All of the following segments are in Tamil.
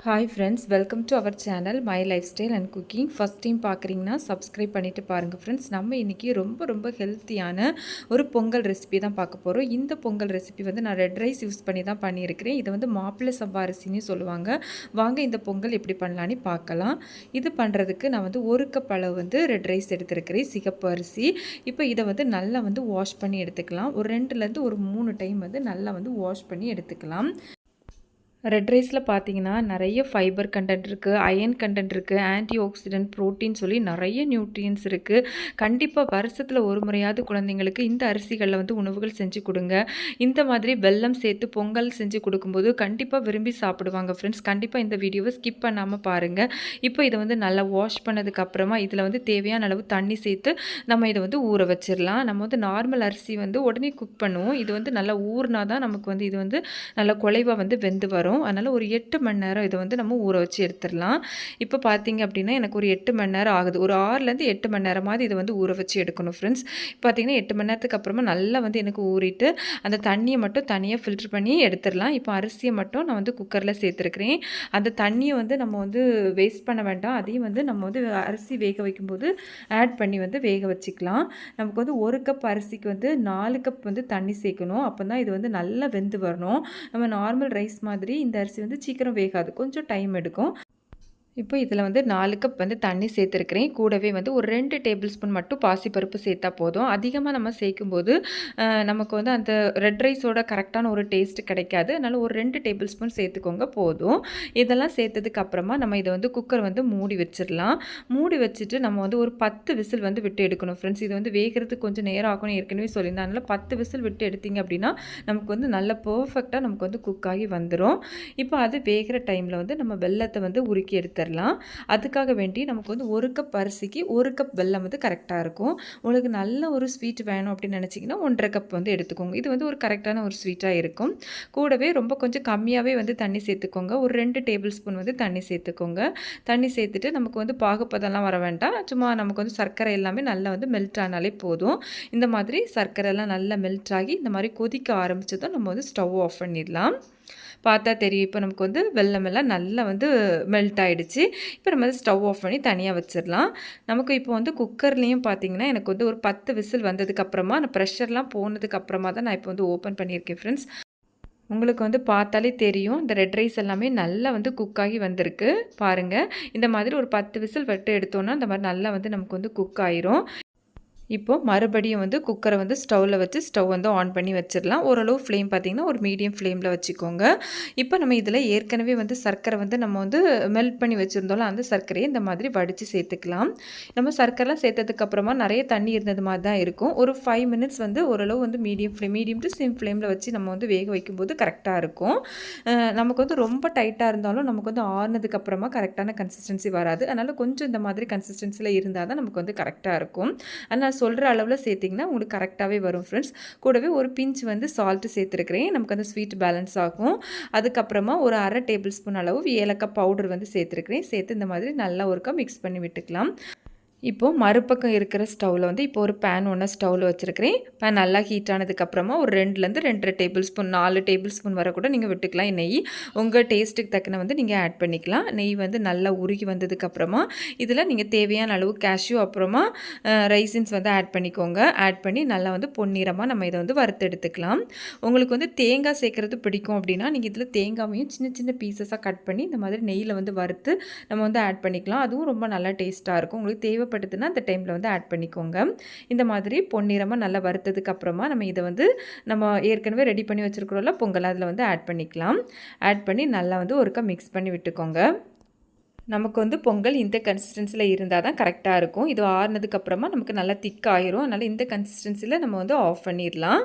Hi friends, welcome to our channel my lifestyle and cooking. First time பார்க்குறீங்கன்னா சப்ஸ்கிரைப் பண்ணிவிட்டு பாருங்கள் ஃப்ரெண்ட்ஸ். நம்ம இன்றைக்கி ரொம்ப ஹெல்த்தியான ஒரு பொங்கல் ரெசிபி தான் பார்க்க போகிறோம். இந்த பொங்கல் ரெசிபி வந்து நான் ரெட் ரைஸ் யூஸ் பண்ணி தான் பண்ணியிருக்கிறேன். இதை வந்து மாப்பிள்ளை சம்பா அரிசின்னு சொல்லுவாங்க. வாங்க இந்த பொங்கல் எப்படி பண்ணலான்னு பார்க்கலாம். இது பண்ணுறதுக்கு நான் வந்து 1 கப் அளவு வந்து ரெட் ரைஸ் எடுத்துருக்கிறேன், சிகப்பு அரிசி. இப்போ இதை வந்து நல்லா வந்து வாஷ் பண்ணி எடுத்துக்கலாம். ஒரு 2லேருந்து ஒரு 3 டைம் வந்து நல்லா வந்து வாஷ் பண்ணி எடுத்துக்கலாம். ரெட் ரைஸில் பார்த்தீங்கன்னா நிறைய ஃபைபர் கண்டென்ட் இருக்குது, அயன் கண்டென்ட் இருக்குது, ஆன்டி ஆக்சிடென்ட், ப்ரோட்டீன் சொல்லி நிறைய நியூட்ரியன்ஸ் இருக்குது. கண்டிப்பாக வருஷத்தில் ஒரு முறையாவது குழந்தைங்களுக்கு இந்த அரிசிகளில் வந்து உணவுகள் செஞ்சு கொடுங்க. இந்த மாதிரி வெல்லம் சேர்த்து பொங்கல் செஞ்சு கொடுக்கும்போது கண்டிப்பாக விரும்பி சாப்பிடுவாங்க ஃப்ரெண்ட்ஸ். கண்டிப்பாக இந்த வீடியோவை ஸ்கிப் பண்ணாமல் பாருங்கள். இப்போ இதை வந்து நல்லா வாஷ் பண்ணதுக்கப்புறமா இதில் வந்து தேவையான அளவு தண்ணி சேர்த்து நம்ம இதை வந்து ஊற வச்சிடலாம். நம்ம வந்து நார்மல் அரிசி வந்து உடனே குக் பண்ணுவோம். இது வந்து நல்லா ஊறினா தான் நமக்கு வந்து இது வந்து நல்லா குலைவாக வந்து வெந்து வரும். அதனால் ஒரு 8 மணி நேரம் இதை வந்து நம்ம ஊற வச்சு எடுத்துடலாம். இப்போ பார்த்தீங்க அப்படின்னா எனக்கு ஒரு 8 மணி நேரம் ஆகுது. ஒரு 6லேருந்து 8 மணி நேரமாவது இதை வந்து ஊற வச்சு எடுக்கணும் ஃப்ரெண்ட்ஸ். பார்த்தீங்கன்னா 8 மணி நேரத்துக்கு அப்புறமா நல்லா வந்து எனக்கு ஊறிட்டு அந்த தண்ணியை மட்டும் தனியாக ஃபில்ட்ரு பண்ணி எடுத்துடலாம். இப்போ அரிசியை மட்டும் நான் வந்து குக்கரில் சேர்த்துருக்கிறேன். அந்த தண்ணியை வந்து நம்ம வந்து வேஸ்ட் பண்ண வேண்டாம். அதையும் வந்து நம்ம வந்து அரிசி வேக வைக்கும்போது ஆட் பண்ணி வந்து வேக வச்சுக்கலாம். நமக்கு வந்து 1 கப் அரிசிக்கு வந்து 4 கப் வந்து தண்ணி சேர்க்கணும். அப்போ தான் இது வந்து நல்லா வெந்து வரணும். நம்ம நார்மல் ரைஸ் மாதிரி இந்த அரிசி வந்து சீக்கிரம் வேகாது, கொஞ்சம் டைம் எடுக்கும். இப்போ இதில் வந்து 4 கப் வந்து தண்ணி சேர்த்துருக்கிறேன். கூடவே வந்து ஒரு 2 டேபிள் ஸ்பூன் மட்டும் பாசிப்பருப்பு சேர்த்தா போதும். அதிகமாக நம்ம சேர்க்கும்போது நமக்கு வந்து அந்த ரெட் ரைஸோட கரெக்டான ஒரு டேஸ்ட் கிடைக்காது. அதனால் ஒரு 2 டேபிள் ஸ்பூன் சேர்த்துக்கோங்க போதும். இதெல்லாம் சேர்த்ததுக்கு அப்புறமா நம்ம இதை வந்து குக்கர் வந்து மூடி வச்சிடலாம். மூடி வச்சுட்டு நம்ம வந்து ஒரு 10 விசில் வந்து விட்டு எடுக்கணும் ஃப்ரெண்ட்ஸ். இது வந்து வேகிறதுக்கு கொஞ்சம் நேரம் ஆகும்னு ஏற்கனவே சொல்லியிருந்தேன். அதனால் 10 விசில் விட்டு எடுத்தீங்க அப்படின்னா நமக்கு வந்து நல்ல பர்ஃபெக்டாக நமக்கு வந்து குக் ஆகி வந்துடும். இப்போ அது வேகிற டைமில் வந்து நம்ம வெல்லத்தை வந்து உருக்கி எடுத்துடலாம். அதுக்காக வேண்டி நமக்கு வந்து 1 கப் அரிசிக்கு 1 கப் வெல்லம் வந்து கரெக்டாக இருக்கும். உங்களுக்கு நல்ல ஒரு ஸ்வீட் வேணும் அப்படின்னு நினச்சிங்கன்னா 1.5 கப் வந்து எடுத்துக்கோங்க. இது வந்து ஒரு கரெக்டான ஒரு ஸ்வீட்டாக இருக்கும். கூடவே ரொம்ப கொஞ்சம் கம்மியாகவே வந்து தண்ணி சேர்த்துக்கோங்க. ஒரு 2 டேபிள் ஸ்பூன் வந்து தண்ணி சேர்த்துக்கோங்க. தண்ணி சேர்த்துட்டு நமக்கு வந்து பாகுப்பதெல்லாம் வர வேண்டாம். சும்மா நமக்கு வந்து சர்க்கரை எல்லாமே நல்லா வந்து மெல்ட் ஆனாலே போதும். இந்த மாதிரி சர்க்கரை எல்லாம் நல்லா மெல்ட் ஆகி இந்த மாதிரி கொதிக்க ஆரம்பிச்சதும் நம்ம வந்து ஸ்டவ் ஆஃப் பண்ணிடலாம். பார்த்தா தெரியும் இப்போ நமக்கு வந்து வெல்லமெல்லாம் நல்லா வந்து மெல்ட் ஆகிடுச்சு. இப்போ நம்ம வந்து ஸ்டவ் ஆஃப் பண்ணி தனியாக வச்சிடலாம். நமக்கு இப்போ வந்து குக்கர்லேயும் பார்த்தீங்கன்னா எனக்கு வந்து ஒரு 10 விசில் வந்ததுக்கப்புறமா நான் ப்ரெஷர்லாம் போனதுக்கப்புறமா தான் நான் இப்போ வந்து ஓப்பன் பண்ணியிருக்கேன் ஃப்ரெண்ட்ஸ். உங்களுக்கு வந்து பார்த்தாலே தெரியும் இந்த ரெட் ரைஸ் எல்லாமே நல்லா வந்து குக் ஆகி வந்திருக்கு பாருங்கள். இந்த மாதிரி ஒரு 10 விசில் விட்டு எடுத்தோன்னா இந்த மாதிரி நல்லா வந்து நமக்கு வந்து குக் ஆயிரும். இப்போது மறுபடியும் வந்து குக்கரை வந்து ஸ்டவ்வில் வச்சு ஸ்டவ் வந்து ஆன் பண்ணி வச்சிடலாம். ஓரளவு ஃப்ளேம் பார்த்திங்கன்னா ஒரு மீடியம் ஃப்ளேமில் வச்சுக்கோங்க. இப்போ நம்ம இதில் ஏற்கனவே வந்து சர்க்கரை வந்து நம்ம வந்து மெல்ட் பண்ணி வச்சுருந்தோம்ல, அந்த சர்க்கரையை இந்த மாதிரி வடித்து சேர்த்துக்கலாம். நம்ம சர்க்கரைலாம் சேர்த்ததுக்கப்புறமா நிறைய தண்ணி இருந்தது மாதிரி தான் இருக்கும். ஒரு 5 மினிட்ஸ் வந்து ஓரளவு வந்து மீடியம் டு சிம் ஃப்ளேமில் வச்சு நம்ம வந்து வேக வைக்கும்போது கரெக்டாக இருக்கும். நமக்கு வந்து ரொம்ப டைட்டாக இருந்தாலும் நமக்கு வந்து ஆறுனதுக்கப்புறமா கரெக்டான கன்சிஸ்டன்சி வராது. அதனால் கொஞ்சம் இந்த மாதிரி கன்சிஸ்டன்சியில் இருந்தால் தான் நமக்கு வந்து கரெக்டாக இருக்கும். அதனால் சொல்கிற அளவில் சேர்த்திங்கன்னா உங்களுக்கு கரெக்டாகவே வரும் ஃப்ரெண்ட்ஸ். கூடவே ஒரு பிஞ்ச் வந்து சால்ட்டு சேர்த்துருக்கிறேன். நமக்கு அந்த ஸ்வீட் பேலன்ஸ் ஆகும். அதுக்கப்புறமா ஒரு 1/2 டேபிள் ஸ்பூன் அளவு ஏலக்காய் பவுடர் வந்து சேர்த்துருக்கிறேன். சேர்த்து இந்த மாதிரி நல்லா ஒருக்கா மிக்ஸ் பண்ணி விட்டுக்கலாம். இப்போது மறுபக்கம் இருக்கிற ஸ்டவ்வில் வந்து இப்போ ஒரு பேன் ஒன்று ஸ்டவ்வில் வச்சுருக்கிறேன். பேன் நல்லா ஹீட் ஆனதுக்கப்புறமா ஒரு 2லேருந்து 2.5 டேபிள் ஸ்பூன் 4 டேபிள் ஸ்பூன் வரை கூட நீங்கள் விட்டுக்கலாம். நெய் உங்கள் டேஸ்ட்டுக்கு தக்கன வந்து நீங்கள் ஆட் பண்ணிக்கலாம். நெய் வந்து நல்லா உருகி வந்ததுக்கப்புறமா இதில் நீங்கள் தேவையான அளவு கேஷ்யூ அப்புறமா ரைசின்ஸ் வந்து ஆட் பண்ணிக்கோங்க. ஆட் பண்ணி நல்லா வந்து பொன்னிறமாக நம்ம இதை வந்து வறுத்து எடுத்துக்கலாம். உங்களுக்கு வந்து தேங்காய் சேர்க்குறது பிடிக்கும் அப்படின்னா நீங்கள் இதில் தேங்காவையும் சின்ன சின்ன பீசஸாக கட் பண்ணி இந்த மாதிரி நெய்யில் வந்து வறுத்து நம்ம வந்து ஆட் பண்ணிக்கலாம். அதுவும் ரொம்ப நல்லா டேஸ்ட்டாக இருக்கும். உங்களுக்கு தேவைப்படுதுன்னா அந்த டைமில் வந்து ஆட் பண்ணிக்கோங்க. இந்த மாதிரி பொன்னிறமாக நல்லா வறுத்ததுக்கு அப்புறமா நம்ம இதை வந்து நம்ம ஏற்கனவே ரெடி பண்ணி வச்சுருக்கிறோம்ல பொங்கல், அதில் வந்து ஆட் பண்ணிக்கலாம். ஆட் பண்ணி நல்லா வந்து ஒருக்கா மிக்ஸ் பண்ணி விட்டுக்கோங்க. நமக்கு வந்து பொங்கல் இந்த கன்சிஸ்டன்சியில் இருந்தால் தான் கரெக்டாக இருக்கும். இது ஆறுனதுக்கப்புறமா நமக்கு நல்லா திக் ஆயிரும். அதனால் இந்த கன்சிஸ்டன்சியில் நம்ம வந்து ஆஃப் பண்ணிடலாம்.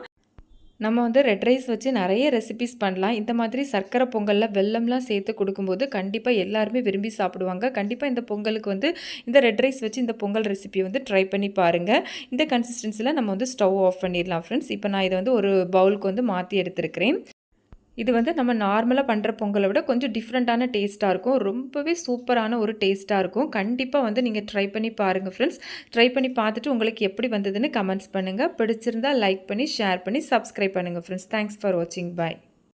நம்ம வந்து ரெட் ரைஸ் வச்சு நிறைய ரெசிபிஸ் பண்ணலாம். இந்த மாதிரி சர்க்கரை பொங்கலில் வெல்லம்லாம் சேர்த்து கொடுக்கும்போது கண்டிப்பாக எல்லாருமே விரும்பி சாப்பிடுவாங்க. கண்டிப்பாக இந்த பொங்கலுக்கு வந்து இந்த ரெட் ரைஸ் வச்சு இந்த பொங்கல் ரெசிபி வந்து ட்ரை பண்ணி பாருங்கள். இந்த கன்சிஸ்டன்சியில் நம்ம வந்து ஸ்டவ் ஆஃப் பண்ணிடலாம் ஃப்ரெண்ட்ஸ். இப்போ நான் இதை வந்து ஒரு பவுலுக்கு வந்து மாற்றி எடுத்துருக்கிறேன். இது வந்து நம்ம நார்மலாக பண்ணுற பொங்கலை விட கொஞ்சம் டிஃப்ரெண்ட்டான டேஸ்ட்டாக இருக்கும். ரொம்பவே சூப்பரான ஒரு டேஸ்ட்டாக இருக்கும். கண்டிப்பாக வந்து நீங்கள் ட்ரை பண்ணி பாருங்கள் ஃப்ரெண்ட்ஸ். ட்ரை பண்ணி பார்த்துட்டு உங்களுக்கு எப்படி வந்ததுன்னு கமெண்ட்ஸ் பண்ணுங்கள். பிடிச்சிருந்தால் லைக் பண்ணி ஷேர் பண்ணி சப்ஸ்கிரைப் பண்ணுங்கள் ஃப்ரெண்ட்ஸ். தேங்க்ஸ் ஃபார் வாட்சிங். பாய்.